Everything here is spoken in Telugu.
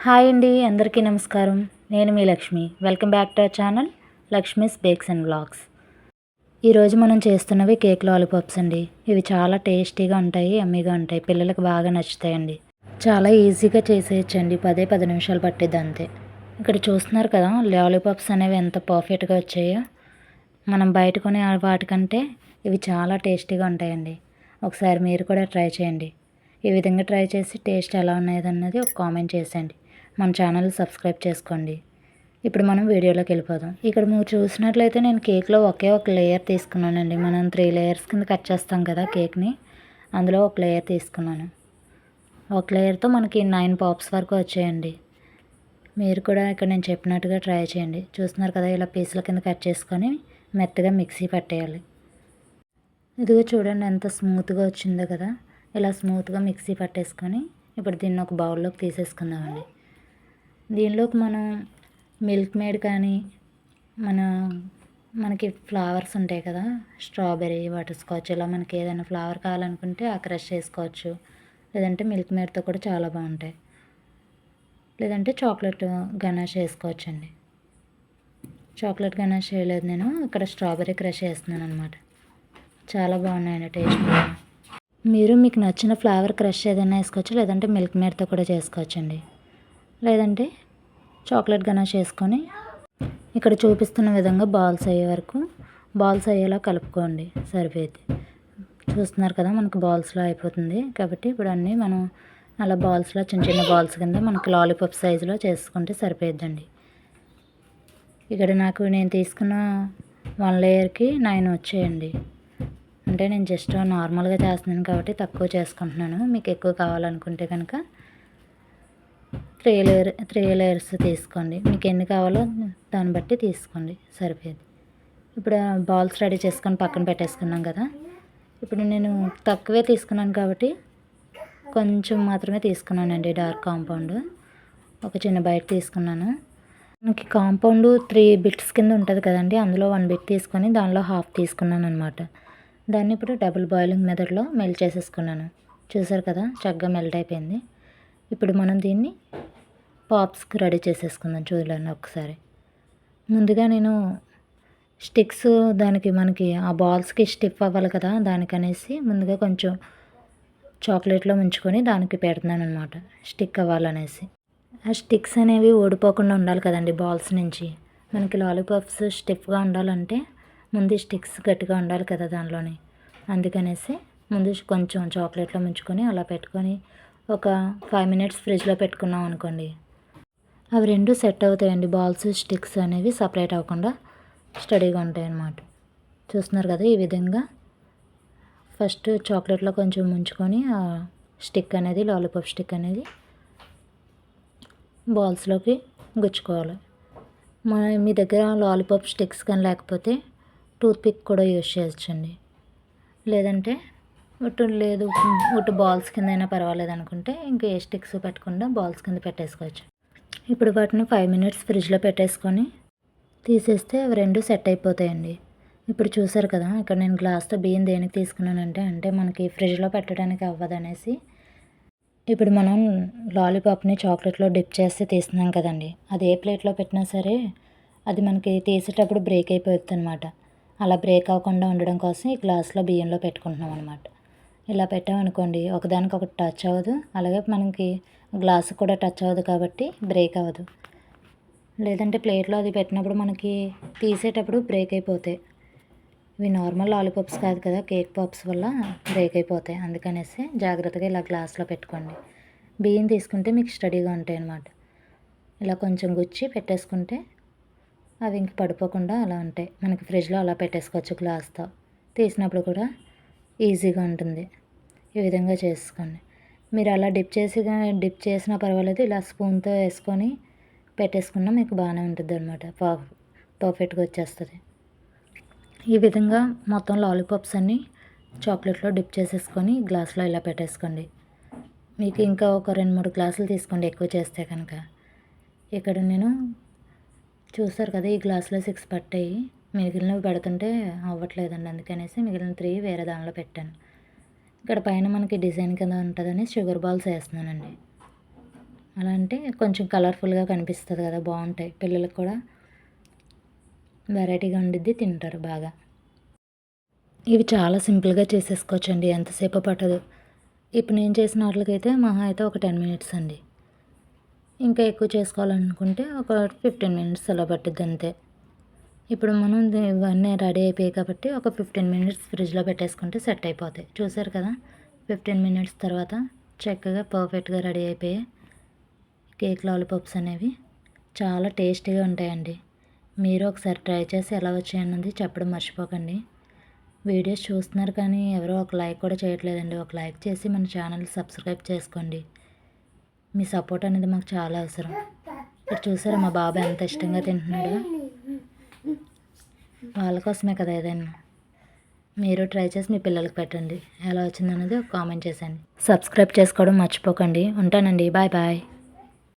హాయ్ అండి, అందరికీ నమస్కారం. నేను మీ Lakshmi. Welcome back to our channel Lakshmi's bakes and vlogs. ఈరోజు మనం చేస్తున్నవి కేక్ లాలీపాప్స్ అండి. ఇవి చాలా టేస్టీగా ఉంటాయి, యమ్మీగా ఉంటాయి. పిల్లలకు బాగా నచ్చుతాయండి. చాలా ఈజీగా చేసేయచ్చండి. 10 నిమిషాలు పట్టిద్ది అంతే. ఇక్కడ చూస్తున్నారు కదా, లాలీపాప్స్ అనేవి ఎంత పర్ఫెక్ట్గా వచ్చాయో. మనం బయట కొనే వాటికంటే ఇవి చాలా టేస్టీగా ఉంటాయండి. ఒకసారి మీరు కూడా ట్రై చేయండి. ఈ విధంగా ట్రై చేసి టేస్ట్ ఎలా ఉన్నదన్నది ఒక కామెంట్ చేసేయండి. మన ఛానల్ సబ్స్క్రైబ్ చేసుకోండి. ఇప్పుడు మనం వీడియోలోకి వెళ్ళిపోదాం. ఇక్కడ మీరు చూసినట్లయితే నేను కేక్లో ఒకే ఒక లేయర్ తీసుకున్నానండి. మనం 3 లేయర్స్ కింద కట్ చేస్తాం కదా కేక్ని, అందులో ఒక లేయర్ తీసుకున్నాను. ఒక లేయర్తో మనకి 9 పాప్స్ వరకు వచ్చాయండి. మీరు కూడా ఇక్కడ నేను చెప్పినట్టుగా ట్రై చేయండి. చూస్తున్నారు కదా, ఇలా పీసుల కింద కట్ చేసుకొని మెత్తగా మిక్సీ పట్టేయాలి. ఇదిగో చూడండి ఎంత స్మూత్గా వచ్చిందో కదా. ఇలా స్మూత్గా మిక్సీ పట్టేసుకొని ఇప్పుడు దీన్ని ఒక బౌల్లోకి తీసేసుకుందామండి. దీనిలోకి మనం మిల్క్ మేడ్ కానీ మనకి ఫ్లవర్స్ ఉంటాయి కదా, స్ట్రాబెర్రీ, బటర్ స్కాచ్, ఇలా మనకి ఏదైనా ఫ్లేవర్ కావాలనుకుంటే ఆ క్రష్ చేసుకోవచ్చు. లేదంటే మిల్క్ మేడ్తో కూడా చాలా బాగుంటాయి. లేదంటే చాక్లెట్ గనాష్ వేసుకోవచ్చండి. చాక్లెట్ గనాష్ వేయలేదు, నేను ఇక్కడ స్ట్రాబెర్రీ క్రష్ వేస్తున్నాను అనమాట. చాలా బాగున్నాయండి టేస్ట్. మీరు మీకు నచ్చిన ఫ్లేవర్ క్రష్ ఏదైనా వేసుకోవచ్చు, లేదంటే మిల్క్ మేడ్తో కూడా చేసుకోవచ్చండి. లేదంటే చాక్లెట్ గనాష్ వేసుకొని ఇక్కడ చూపిస్తున్న విధంగా బాల్స్ అయ్యే వరకు బాల్స్ అయ్యేలా కలుపుకోండి, సరిపోయింది. చూస్తున్నారు కదా, మనకు బాల్స్లో అయిపోతుంది. కాబట్టి ఇప్పుడు అన్నీ మనం అలా బాల్స్లో చిన్న చిన్న బాల్స్ కింద మనకు లాలీపాప్ సైజులో చేసుకుంటే సరిపోయిద్దండి. ఇక్కడ నేను తీసుకున్న 1 లేయర్కి 9 వచ్చాయండి. అంటే నేను జస్ట్ నార్మల్గా చేస్తున్నాను కాబట్టి తక్కువ చేసుకుంటున్నాను. మీకు ఎక్కువ కావాలనుకుంటే కనుక 3 లేయర్స్ తీసుకోండి. మీకు ఎన్ని కావాలో దాన్ని బట్టి తీసుకోండి, సరిపోయేది. ఇప్పుడు బాల్స్ రెడీ చేసుకొని పక్కన పెట్టేసుకున్నాం కదా. ఇప్పుడు నేను తక్కువే తీసుకున్నాను కాబట్టి కొంచెం మాత్రమే తీసుకున్నానండి. డార్క్ కాంపౌండ్ ఒక చిన్న బైట్ తీసుకున్నాను. మనకి కాంపౌండ్ 3 బిట్స్ కింద ఉంటుంది కదండి, అందులో 1 బిట్ తీసుకొని దానిలో హాఫ్ తీసుకున్నాను అనమాట. దాన్ని ఇప్పుడు డబుల్ బాయిలింగ్ మెథడ్లో మెల్ట్ చేసేసుకున్నాను. చూసారు కదా, చక్కగా మెల్ట్ అయిపోయింది. ఇప్పుడు మనం దీన్ని పాప్స్కి రెడీ చేసేసుకుందాం. చూడండి ఒకసారి. ముందుగా నేను స్టిక్స్ మనకి ఆ బాల్స్కి స్టిఫ్ అవ్వాలి కదా, దానికనేసి ముందుగా కొంచెం చాక్లెట్లో ముంచుకొని దానికి పెడుతున్నాను అనమాట, స్టిక్ అవ్వాలనేసి. ఆ స్టిక్స్ అనేవి ఓడిపోకుండా ఉండాలి కదండి బాల్స్ నుంచి. మనకి లాలీపాప్స్ స్టిఫ్గా ఉండాలంటే ముందు స్టిక్స్ గట్టిగా ఉండాలి కదా దానిలోని. అందుకనేసి ముందు కొంచెం చాక్లెట్లో ముంచుకొని అలా పెట్టుకొని ఒక 5 మినిట్స్ ఫ్రిడ్జ్లో పెట్టుకున్నాం అనుకోండి, అవి 2 సెట్ అవుతాయండి. బాల్స్ స్టిక్స్ అనేవి సపరేట్ అవ్వకుండా స్టడీగా ఉంటాయి అన్నమాట. చూస్తున్నారు కదా, ఈ విధంగా ఫస్ట్ చాక్లెట్లో కొంచెం ముంచుకొని ఆ స్టిక్ అనేది, లాలీపాప్ స్టిక్ అనేది బాల్స్లోకి గుచ్చుకోవాలి. మీ దగ్గర లాలీపాప్ స్టిక్స్ కానీ లేకపోతే టూత్పిక్ కూడా యూజ్ చేయొచ్చండి. లేదంటే ఒట్టు బాల్స్ కింద అయినా పర్వాలేదు అనుకుంటే ఇంకా ఏ స్టిక్స్ పెట్టకుండా బాల్స్ కింద పెట్టేసుకోవచ్చు. ఇప్పుడు వాటిని 5 మినిట్స్ ఫ్రిడ్జ్లో పెట్టేసుకొని తీసేస్తే అవి 2 సెట్ అయిపోతాయండి. ఇప్పుడు చూసారు కదా, ఇక్కడ నేను గ్లాస్తో బియ్యం దేనికి తీసుకున్నానంటే మనకి ఫ్రిడ్జ్లో పెట్టడానికి అవ్వదనేసి. ఇప్పుడు మనం లాలీపాప్ని చాక్లెట్లో డిప్ చేస్తే తీస్తున్నాం కదండి, అది ఏ ప్లేట్లో పెట్టినా సరే అది మనకి తీసేటప్పుడు బ్రేక్ అయిపోతుంది అనమాట. అలా బ్రేక్ అవ్వకుండా ఉండడం కోసం ఈ గ్లాస్లో బియ్యంలో పెట్టుకుంటున్నాం అనమాట. ఇలా పెట్టామనుకోండి, ఒకదానికొకటి టచ్ అవ్వదు, అలాగే మనకి గ్లాస్ కూడా టచ్ అవ్వదు కాబట్టి బ్రేక్ అవ్వదు. లేదంటే ప్లేట్లో అది పెట్టినప్పుడు మనకి తీసేటప్పుడు బ్రేక్ అయిపోతాయి. ఇవి నార్మల్ లాలీపాప్స్ కాదు కదా, కేక్ పాప్స్ వల్ల బ్రేక్ అయిపోతాయి. అందుకనేసి జాగ్రత్తగా ఇలా గ్లాస్లో పెట్టుకోండి. బియ్యం తీసుకుంటే మీకు స్టడీగా ఉంటాయి అన్నమాట. ఇలా కొంచెం గుచ్చి పెట్టేసుకుంటే అవి ఇంక పడిపోకుండా అలా ఉంటాయి. మనకి ఫ్రిడ్జ్లో అలా పెట్టేసుకోవచ్చు గ్లాస్తో. తీసినప్పుడు కూడా ఈజీగా ఉంటుంది. ఈ విధంగా చేసుకోండి. మీరు అలా డిప్ చేసినా పర్వాలేదు, ఇలా స్పూన్తో వేసుకొని పెట్టేసుకున్నా మీకు బాగానే ఉంటుంది అనమాట. పర్ఫెక్ట్గా వచ్చేస్తుంది. ఈ విధంగా మొత్తం లాలీపాప్స్ అన్నీ చాక్లెట్లో డిప్ చేసేసుకొని గ్లాస్లో ఇలా పెట్టేసుకోండి. మీకు ఇంకా ఒక 2-3 గ్లాసులు తీసుకోండి ఎక్కువ చేస్తే కనుక. ఇక్కడ నేను చూస్తారు కదా, ఈ గ్లాసులో 6 పట్టాయి. మిగిలినవి పెడుతుంటే అవ్వట్లేదండి, అందుకనేసి మిగిలిన 3 వేరే దానిలో పెట్టాను. ఇక్కడ పైన మనకి డిజైన్ కింద ఉంటుందని షుగర్ బాల్స్ వేస్తున్నానండి. అలా అంటే కొంచెం కలర్ఫుల్గా కనిపిస్తుంది కదా, బాగుంటాయి, పిల్లలకు కూడా వెరైటీగా ఉండిద్ది, తింటారు బాగా. ఇవి చాలా సింపుల్గా చేసేసుకోవచ్చండి, ఎంతసేపు పట్టదు. ఇప్పుడు నేను చేసిన వాటికైతే మహా అయితే ఒక 10 మినిట్స్ అండి. ఇంకా ఎక్కువ చేసుకోవాలనుకుంటే ఒక 15 మినిట్స్ అలా పట్టుద్ది అంతే. ఇప్పుడు మనం ఇవన్నీ రెడీ అయిపోయాయి కాబట్టి ఒక 15 మినిట్స్ ఫ్రిడ్జ్లో పెట్టేసుకుంటే సెట్ అయిపోతాయి. చూసారు కదా, 15 మినిట్స్ తర్వాత చక్కగా పర్ఫెక్ట్గా రెడీ అయిపోయాయి కేక్ లాలీపాప్స్ అనేవి. చాలా టేస్టీగా ఉంటాయండి. మీరు ఒకసారి ట్రై చేసి ఎలా వచ్చాయన్నది చెప్పడం మర్చిపోకండి. వీడియోస్ చూస్తున్నారు కానీ ఎవరో ఒక లైక్ కూడా చేయట్లేదండి. ఒక లైక్ చేసి మన ఛానల్ సబ్స్క్రైబ్ చేసుకోండి. మీ సపోర్ట్ అనేది మాకు చాలా అవసరం. ఇక్కడ చూసారా మా బాబు ఎంత ఇష్టంగా తింటున్నాడు. వాళ్ళ కోసమే కదా ఏదైనా. మీరు ట్రై చేసి మీ పిల్లలకి పెట్టండి. ఎలా వచ్చిందన్నది ఒక కామెంట్ చేసేయండి. సబ్స్క్రైబ్ చేసుకోవడం మర్చిపోకండి. ఉంటానండి. Bye bye.